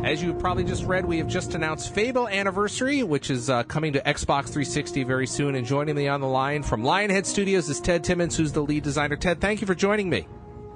As you probably just read, we have just announced Fable Anniversary, which is coming to Xbox 360 very soon. And joining me on the line from Lionhead Studios is Ted Timmons, who's the lead designer. Ted, thank you for joining me.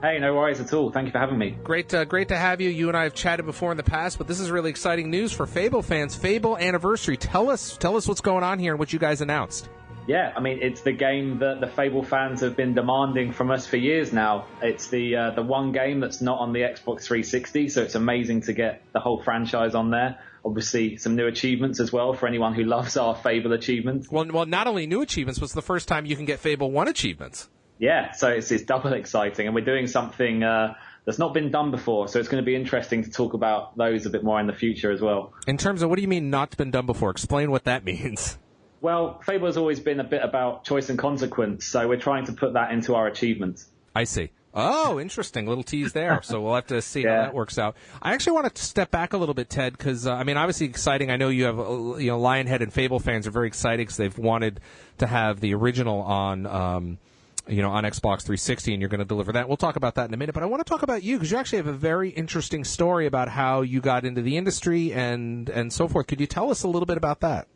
Hey, no worries at all. Thank you for having me. Great to have you. You and I have chatted before in the past, but this is really exciting news for Fable fans. Fable Anniversary. Tell us what's going on here and what you guys announced. Yeah, I mean, it's the game that the Fable fans have been demanding from us for years now. It's the one game that's not on the Xbox 360, so it's amazing to get the whole franchise on there. Obviously, some new achievements as well for anyone who loves our Fable achievements. Well, not only new achievements, but it's the first time you can get Fable 1 achievements. Yeah, so it's double exciting, and we're doing something that's not been done before, so it's going to be interesting to talk about those a bit more in the future as well. In terms of, what do you mean not been done before? Explain what that means. Well, Fable has always been a bit about choice and consequence, so we're trying to put that into our achievements. I see. Oh, interesting. Little tease there. So we'll have to see how that works out. I actually want to step back a little bit, Ted, because, obviously exciting. I know you have, Lionhead and Fable fans are very excited because they've wanted to have the original on, on Xbox 360, and you're going to deliver that. We'll talk about that in a minute, but I want to talk about you because you actually have a very interesting story about how you got into the industry and so forth. Could you tell us a little bit about that?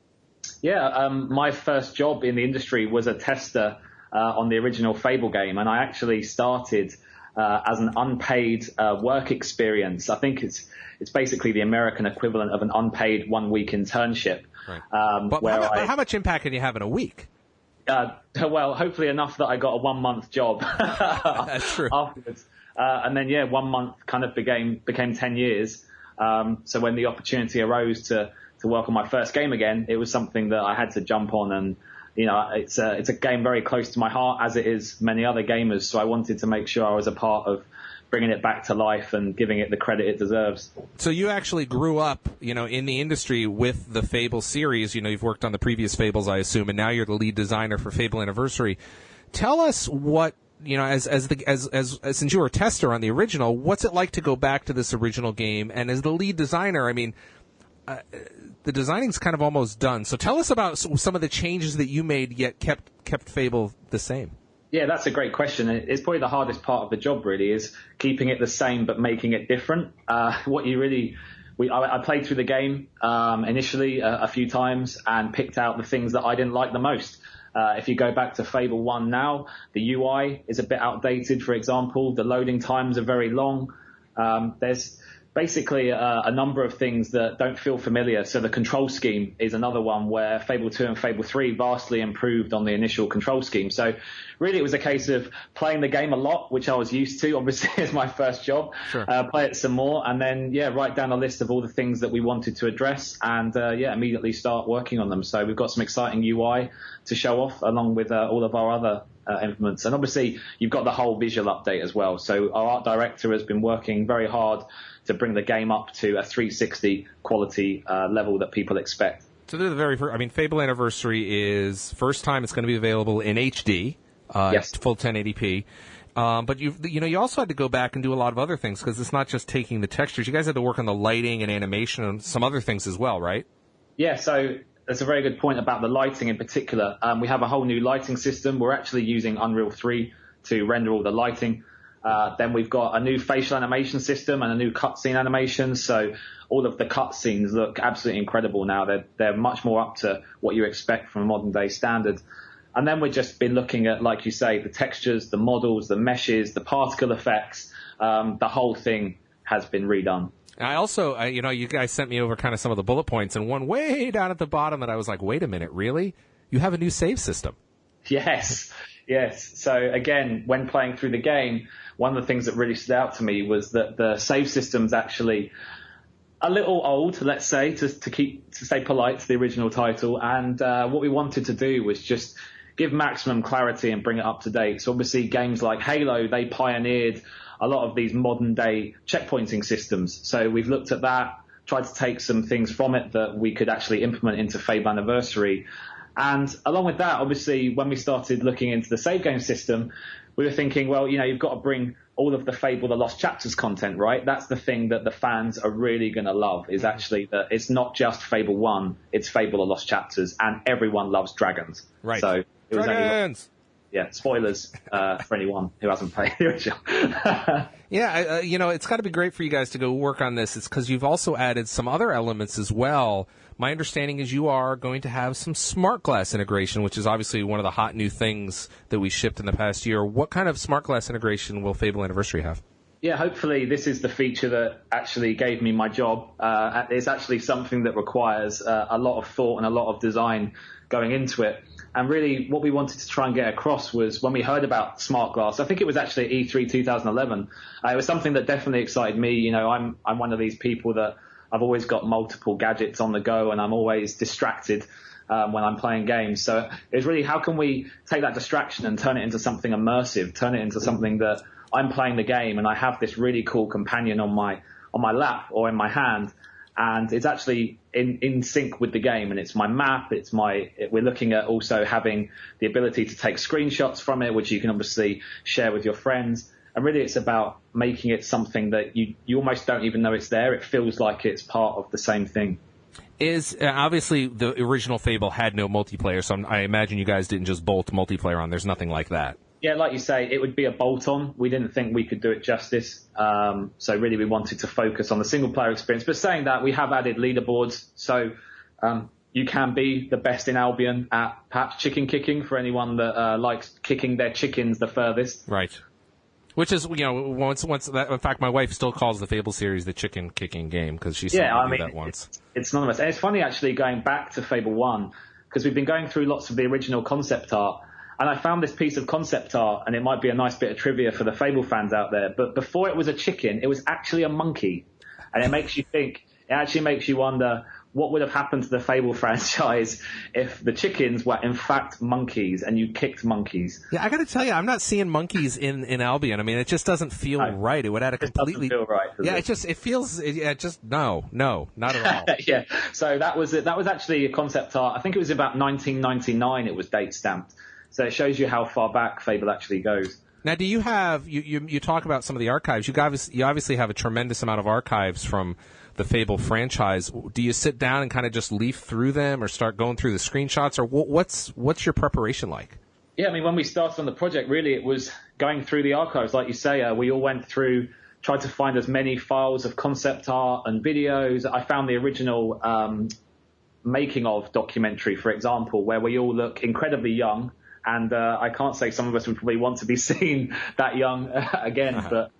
Yeah, my first job in the industry was a tester on the original Fable game, and I actually started as an unpaid work experience. I think it's basically the American equivalent of an unpaid 1 week internship. Right. But how much impact can you have in a week? Well, hopefully enough that I got a 1 month job. That's true. Afterwards. And then, 1 month kind of became 10 years. So when the opportunity arose to work on my first game again, it was something that I had to jump on, and it's a game very close to my heart, as it is many other gamers. So I wanted to make sure I was a part of bringing it back to life and giving it the credit it deserves. So you actually grew up, in the industry with the Fable series. You've worked on the previous Fables, I assume, and now you're the lead designer for Fable Anniversary. Tell us what, since you were a tester on the original, what's it like to go back to this original game? And as the lead designer, the designing's kind of almost done. So tell us about some of the changes that you made, yet kept Fable the same. Yeah, that's a great question. It's probably the hardest part of the job, really, is keeping it the same but making it different. I played through the game initially a few times and picked out the things that I didn't like the most. If you go back to Fable 1 now, the UI is a bit outdated, for example. The loading times are very long. There's basically a number of things that don't feel familiar. So the control scheme is another one where Fable 2 and Fable 3 vastly improved on the initial control scheme. So really it was a case of playing the game a lot, which I was used to, obviously, as my first job. Sure. Play it some more, and then, write down a list of all the things that we wanted to address and, immediately start working on them. So we've got some exciting UI to show off along with all of our other implements. And obviously you've got the whole visual update as well. So our art director has been working very hard to bring the game up to a 360 quality level that people expect. So they're the very first. Fable Anniversary is first time it's going to be available in HD, yes, full 1080p. But you also had to go back and do a lot of other things because it's not just taking the textures. You guys had to work on the lighting and animation and some other things as well, right? Yeah. So that's a very good point about the lighting in particular. We have a whole new lighting system. We're actually using Unreal 3 to render all the lighting. Then we've got a new facial animation system and a new cutscene animation. So all of the cutscenes look absolutely incredible now. They're much more up to what you expect from a modern day standard. And then we've just been looking at, like you say, the textures, the models, the meshes, the particle effects. The whole thing has been redone. I also, you guys sent me over kind of some of the bullet points, and one way down at the bottom that I was like, wait a minute, really? You have a new save system? Yes. So again, when playing through the game, one of the things that really stood out to me was that the save system's actually a little old, let's say, to stay polite to the original title. And what we wanted to do was just give maximum clarity and bring it up to date. So obviously games like Halo, they pioneered a lot of these modern day checkpointing systems. So we've looked at that, tried to take some things from it that we could actually implement into Fable Anniversary. And along with that, obviously, when we started looking into the save game system, we were thinking, well, you've got to bring all of the Fable The Lost Chapters content, right? That's the thing that the fans are really going to love, is actually that it's not just Fable 1, it's Fable The Lost Chapters, and everyone loves dragons. Right. So it was dragons! yeah, spoilers for anyone who hasn't played the original. Yeah, it's got to be great for you guys to go work on this. It's because you've also added some other elements as well. My understanding is you are going to have some smart glass integration, which is obviously one of the hot new things that we shipped in the past year. What kind of smart glass integration will Fable Anniversary have? Yeah, hopefully this is the feature that actually gave me my job. It's actually something that requires a lot of thought and a lot of design going into it. And really what we wanted to try and get across was when we heard about smart glass, I think it was actually at E3 2011, it was something that definitely excited me. You know, I'm one of these people that I've always got multiple gadgets on the go and I'm always distracted when I'm playing games. So it's really how can we take that distraction and turn it into something immersive, turn it into something that I'm playing the game and I have this really cool companion on my lap or in my hand, and it's actually in sync with the game, and it's my map. We're looking at also having the ability to take screenshots from it, which you can obviously share with your friends. And really it's about making it something that you almost don't even know it's there. It feels like it's part of the same thing. Is obviously the original Fable had no multiplayer, so I imagine you guys didn't just bolt multiplayer on. There's nothing like that. Yeah, like you say, it would be a bolt-on. We didn't think we could do it justice. So really we wanted to focus on the single-player experience. But saying that, we have added leaderboards. So you can be the best in Albion at perhaps chicken kicking for anyone that likes kicking their chickens the furthest. Right. Which is, once that. In fact, my wife still calls the Fable series the chicken kicking game because she saw me do that once. It's anonymous. And it's funny, actually, going back to Fable 1, because we've been going through lots of the original concept art. And I found this piece of concept art, and it might be a nice bit of trivia for the Fable fans out there. But before it was a chicken, it was actually a monkey. And it makes you think, it actually makes you wonder what would have happened to the Fable franchise if the chickens were in fact monkeys and you kicked monkeys. Yeah, I got to tell you, I'm not seeing monkeys in Albion. I mean, it just doesn't feel right. It would add a completely. It doesn't feel right. Yeah, it feels. No, not at all. Yeah. So that was actually a concept art. I think it was about 1999. It was date stamped. So it shows you how far back Fable actually goes. Now, do you have you talk about some of the archives? You obviously have a tremendous amount of archives from the Fable franchise. Do you sit down and kind of just leaf through them, or start going through the screenshots, or what's your preparation like? Yeah, I mean, when we started on the project, really it was going through the archives, like you say. We all went through, tried to find as many files of concept art and videos. I found the original making of documentary, for example, where we all look incredibly young. And I can't say some of us would probably want to be seen that young again, but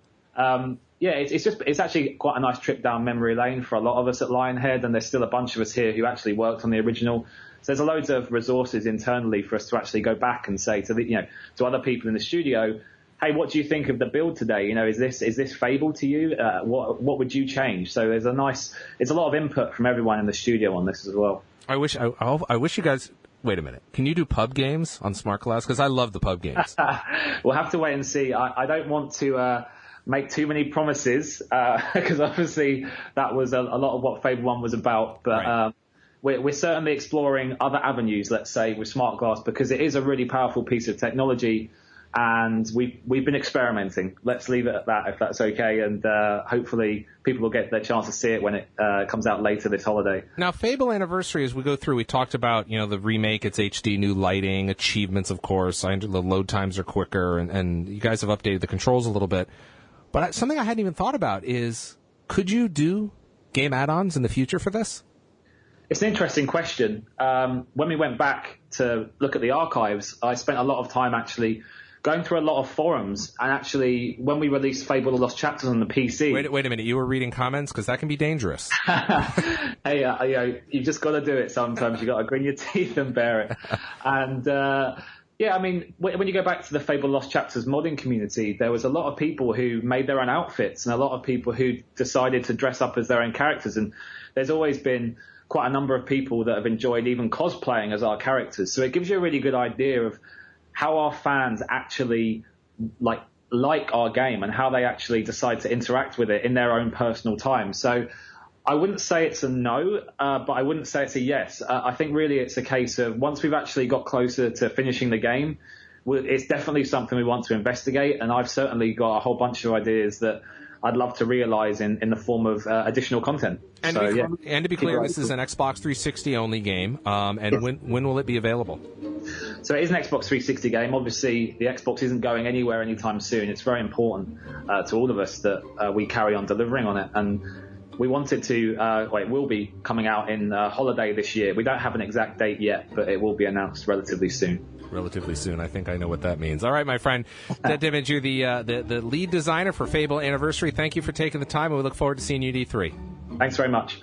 yeah, it's actually quite a nice trip down memory lane for a lot of us at Lionhead, and there's still a bunch of us here who actually worked on the original. So there's loads of resources internally for us to actually go back and say to other people in the studio, hey, what do you think of the build today? Is this Fable to you? What would you change? So there's a lot of input from everyone in the studio on this as well. I wish you guys. Wait a minute. Can you do pub games on Smart Glass? Because I love the pub games. We'll have to wait and see. I don't want to make too many promises because obviously that was a lot of what Fable 1 was about. But right. We're certainly exploring other avenues, let's say, with Smart Glass, because it is a really powerful piece of technology. And we've been experimenting. Let's leave it at that, if that's okay. And hopefully people will get their chance to see it when it comes out later this holiday. Now, Fable Anniversary, as we go through, we talked about the remake. It's HD, new lighting, achievements, of course. The load times are quicker, and you guys have updated the controls a little bit. But something I hadn't even thought about is, could you do game add-ons in the future for this? It's an interesting question. When we went back to look at the archives, I spent a lot of time actually going through a lot of forums, and actually, when we released Fable The Lost Chapters on the PC... Wait a minute, you were reading comments? Because that can be dangerous. Hey, you just got to do it sometimes. You got to grin your teeth and bear it. And, yeah, I mean, when you go back to the Fable Lost Chapters modding community, there was a lot of people who made their own outfits, and a lot of people who decided to dress up as their own characters, and there's always been quite a number of people that have enjoyed even cosplaying as our characters. So it gives you a really good idea of how our fans actually like our game and how they actually decide to interact with it in their own personal time. So I wouldn't say it's a no, but I wouldn't say it's a yes. I think really it's a case of once we've actually got closer to finishing the game, it's definitely something we want to investigate. And I've certainly got a whole bunch of ideas that I'd love to realize in the form of additional content. And to be clear, this is an Xbox 360 only game. When will it be available? So it is an Xbox 360 game. Obviously, the Xbox isn't going anywhere anytime soon. It's very important to all of us that we carry on delivering on it. And we wanted to, it will be coming out in holiday this year. We don't have an exact date yet, but it will be announced relatively soon. Relatively soon. I think I know what that means. All right, my friend. Ted Dimage, you're the lead designer for Fable Anniversary. Thank you for taking the time, and we look forward to seeing you at E3. Thanks very much.